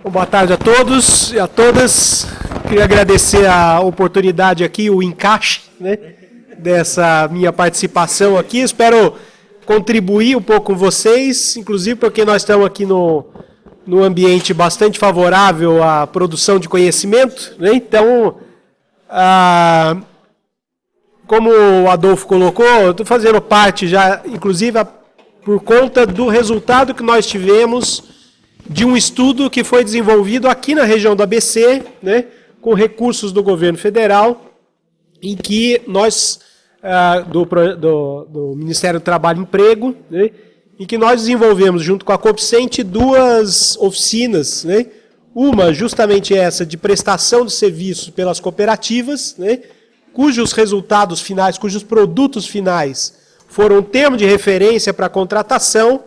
Bom, boa tarde a todos e a todas. Queria agradecer a oportunidade aqui, o encaixe, né, dessa minha participação aqui. Espero contribuir um pouco com vocês, inclusive porque nós estamos aqui no ambiente bastante favorável à produção de conhecimento, né? Então, como o Adolfo colocou, eu estou fazendo parte já, inclusive, por conta do resultado que nós tivemos de um estudo que foi desenvolvido aqui na região do ABC, né, com recursos do governo federal, em que nós, do Ministério do Trabalho e Emprego, né, em que nós desenvolvemos, junto com a Coopcent, duas oficinas, né, uma justamente essa de prestação de serviço pelas cooperativas, né, cujos resultados finais, cujos produtos finais foram termo de referência para a contratação,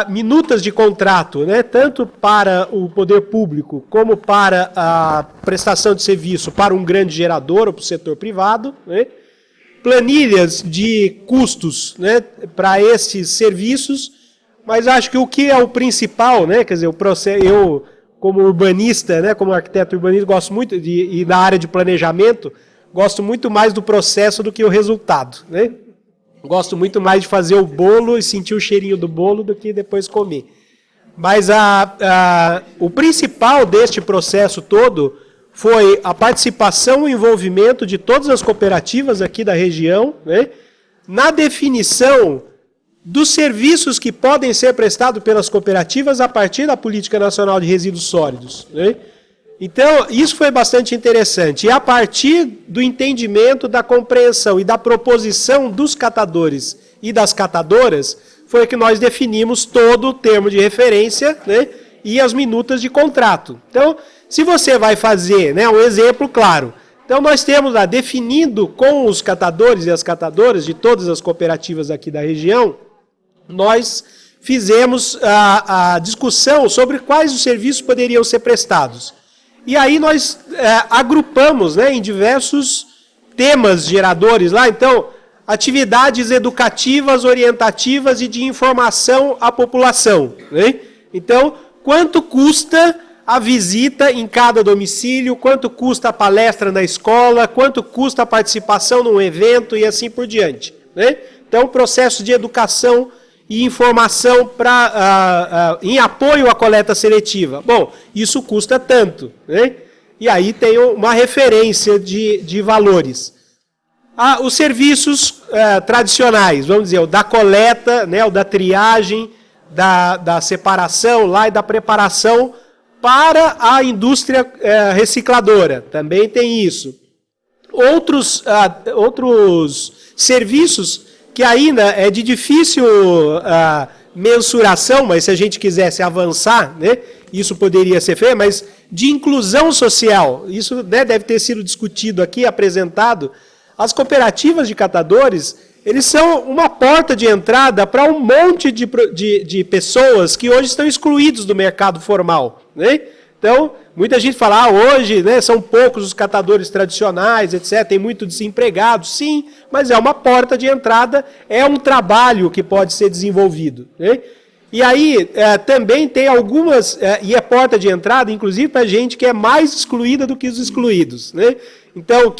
minutas de contrato, né, tanto para o poder público como para a prestação de serviço para um grande gerador ou para o setor privado, né, planilhas de custos, né, para esses serviços, mas acho que o que é o principal, né, quer dizer, o processo, eu como urbanista, né, como arquiteto urbanista, gosto muito e na área de planejamento, gosto muito mais do processo do que o resultado, né? Gosto muito mais de fazer o bolo e sentir o cheirinho do bolo do que depois comer. Mas o principal deste processo todo foi a participação e envolvimento de todas as cooperativas aqui da região, né, na definição dos serviços que podem ser prestados pelas cooperativas a partir da Política Nacional de Resíduos Sólidos, né? Então, isso foi bastante interessante. E a partir do entendimento, da compreensão e da proposição dos catadores e das catadoras, foi que nós definimos todo o termo de referência, né, e as minutas de contrato. Então, se você vai fazer, né, um exemplo claro. Então, nós temos lá, definindo com os catadores e as catadoras de todas as cooperativas aqui da região, nós fizemos a discussão sobre quais os serviços poderiam ser prestados. E aí nós agrupamos, né, em diversos temas geradores lá, então, atividades educativas, orientativas e de informação à população, né? Então, quanto custa a visita em cada domicílio, quanto custa a palestra na escola, quanto custa a participação num evento e assim por diante, né? Então, processo de educação e informação em apoio à coleta seletiva. Bom, isso custa tanto, né? E aí tem uma referência de valores. Os serviços tradicionais, vamos dizer, o da coleta, né, o da triagem, da separação lá e da preparação para a indústria recicladora, também tem isso. Outros serviços que ainda é de difícil mensuração, mas se a gente quisesse avançar, né, isso poderia ser feito, mas de inclusão social, isso, né, deve ter sido discutido aqui, apresentado. As cooperativas de catadores, eles são uma porta de entrada para um monte de pessoas que hoje estão excluídos do mercado formal, né? Então, muita gente fala, hoje, né, são poucos os catadores tradicionais, etc., tem muito desempregado, sim, mas é uma porta de entrada, é um trabalho que pode ser desenvolvido, né? E aí, também tem algumas, e é porta de entrada, inclusive, para gente que é mais excluída do que os excluídos, né? Então,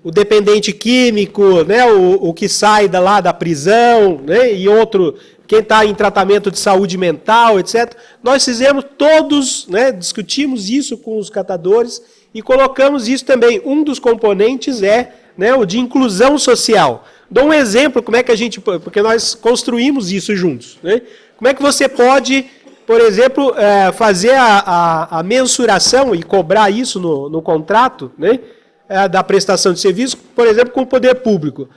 o dependente químico, né, o que sai lá da prisão, né, e outro, quem está em tratamento de saúde mental, etc. Nós fizemos todos, né, discutimos isso com os catadores e colocamos isso também. Um dos componentes né, o de inclusão social. Dou um exemplo, como é que a gente, porque nós construímos isso juntos, né? Como é que você pode, por exemplo, fazer a mensuração e cobrar isso no contrato, né, da prestação de serviço, por exemplo, com o poder público.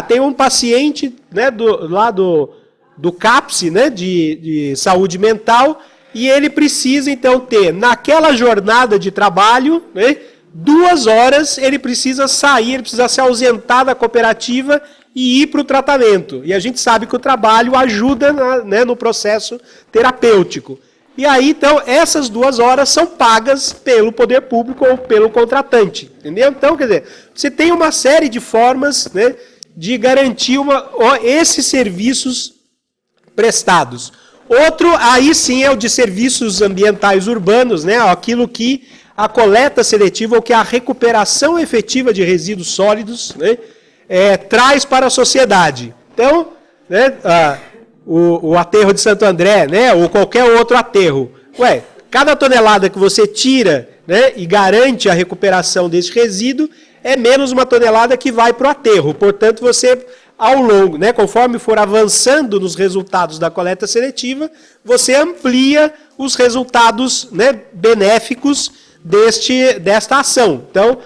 Tem um paciente, né, lá do CAPS, né, de saúde mental, e ele precisa, então, ter, naquela jornada de trabalho, né, 2 horas, ele precisa sair, ele precisa se ausentar da cooperativa e ir para o tratamento. E a gente sabe que o trabalho ajuda, né, no processo terapêutico. E aí, então, essas 2 horas são pagas pelo poder público ou pelo contratante. Entendeu? Então, quer dizer, você tem uma série de formas, né, de garantir esses serviços prestados. Outro, aí sim, é o de serviços ambientais urbanos, né? Aquilo que a coleta seletiva ou que a recuperação efetiva de resíduos sólidos, né, traz para a sociedade. Então, né, o aterro de Santo André, né, ou qualquer outro aterro, cada tonelada que você tira, né, e garante a recuperação desse resíduo, é menos uma tonelada que vai para o aterro. Portanto, você, ao longo, né, conforme for avançando nos resultados da coleta seletiva, você amplia os resultados, né, benéficos desta ação. Então,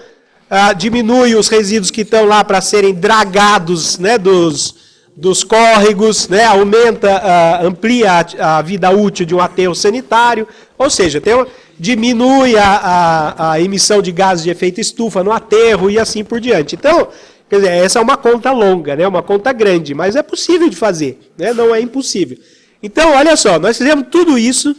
diminui os resíduos que estão lá para serem dragados, né, dos córregos, né, amplia a vida útil de um aterro sanitário, ou seja, diminui a emissão de gases de efeito estufa no aterro e assim por diante. Então, quer dizer, essa é uma conta longa, né, uma conta grande, mas é possível de fazer, né, não é impossível. Então, olha só, nós fizemos tudo isso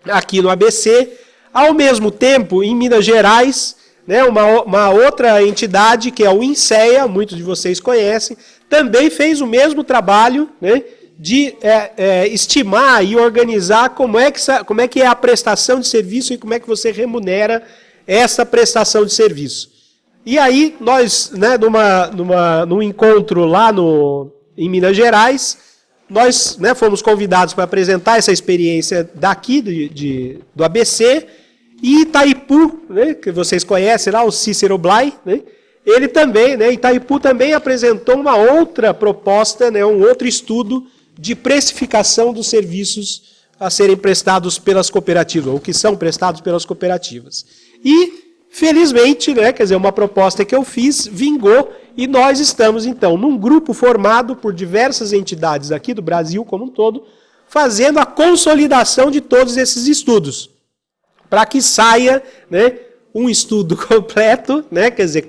aqui no ABC. Ao mesmo tempo, em Minas Gerais, né, uma outra entidade, que é o INSEA, muitos de vocês conhecem, também fez o mesmo trabalho, né, de estimar e organizar como é que é a prestação de serviço e como é que você remunera essa prestação de serviço. E aí, nós, né, num encontro lá em Minas Gerais, nós, né, fomos convidados para apresentar essa experiência daqui do ABC, e Itaipu, né, que vocês conhecem lá, o Cícero Blay, né, ele também, né, Itaipu também apresentou uma outra proposta, né, um outro estudo de precificação dos serviços a serem prestados pelas cooperativas, ou que são prestados pelas cooperativas. E, felizmente, né, quer dizer, uma proposta que eu fiz vingou, e nós estamos, então, num grupo formado por diversas entidades aqui do Brasil como um todo, fazendo a consolidação de todos esses estudos, para que saia, né, um estudo completo, né, quer dizer,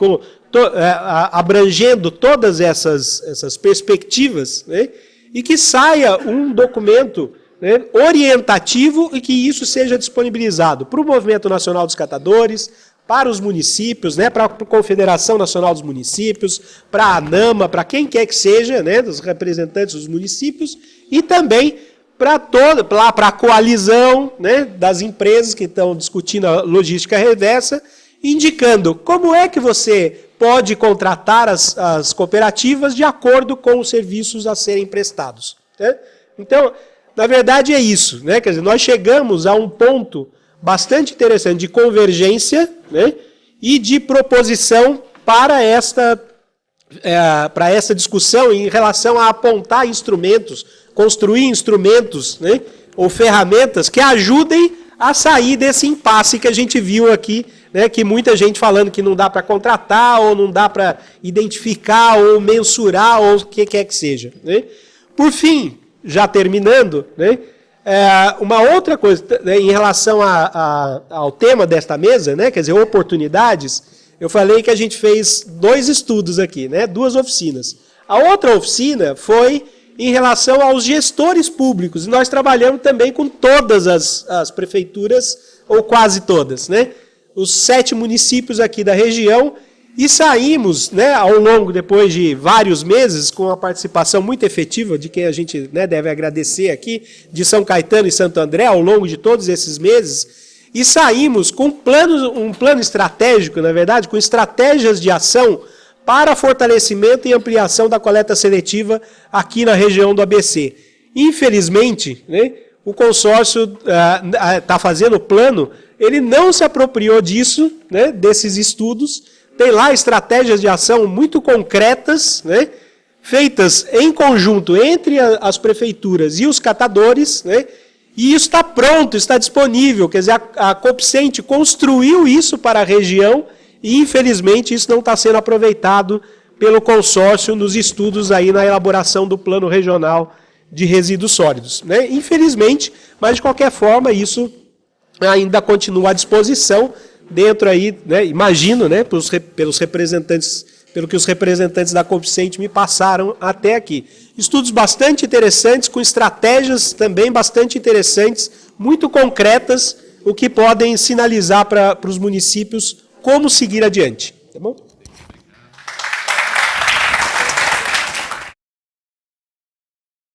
abrangendo todas essas perspectivas, né, e que saia um documento, né, orientativo e que isso seja disponibilizado para o Movimento Nacional dos Catadores, para os municípios, né, para a Confederação Nacional dos Municípios, para a ANAMA, para quem quer que seja, né, dos representantes dos municípios, e também para a coalizão, né, das empresas que estão discutindo a logística reversa, indicando como é que você pode contratar as cooperativas de acordo com os serviços a serem prestados. Né? Então, na verdade é isso, né? Quer dizer, nós chegamos a um ponto bastante interessante de convergência, né, e de proposição para essa discussão em relação a apontar instrumentos, construir instrumentos, né, ou ferramentas que ajudem a sair desse impasse que a gente viu aqui, né, que muita gente falando que não dá para contratar, ou não dá para identificar, ou mensurar, ou o que quer que seja. Né. Por fim, já terminando, né, uma outra coisa, né, em relação ao tema desta mesa, né, quer dizer, oportunidades, eu falei que a gente fez 2 estudos aqui, né, 2 oficinas. A outra oficina foi em relação aos gestores públicos, e nós trabalhamos também com todas as prefeituras, ou quase todas, né, os 7 municípios aqui da região, e saímos, né, ao longo, depois de vários meses, com a participação muito efetiva de quem a gente, né, deve agradecer aqui, de São Caetano e Santo André, ao longo de todos esses meses, e saímos com um plano estratégico, na verdade, com estratégias de ação para fortalecimento e ampliação da coleta seletiva aqui na região do ABC. Infelizmente, né, o consórcio está fazendo o plano, ele não se apropriou disso, né, desses estudos. Tem lá estratégias de ação muito concretas, né, feitas em conjunto entre as prefeituras e os catadores, né, e isso está pronto, está disponível. Quer dizer, a Coopcent construiu isso para a região e, infelizmente, isso não está sendo aproveitado pelo consórcio nos estudos aí na elaboração do Plano Regional de Resíduos Sólidos. Né? Infelizmente, mas de qualquer forma, isso ainda continua à disposição dentro aí, né, imagino, né, pelo que os representantes da Coopcent me passaram até aqui. Estudos bastante interessantes, com estratégias também bastante interessantes, muito concretas, o que podem sinalizar para os municípios como seguir adiante. Tá bom?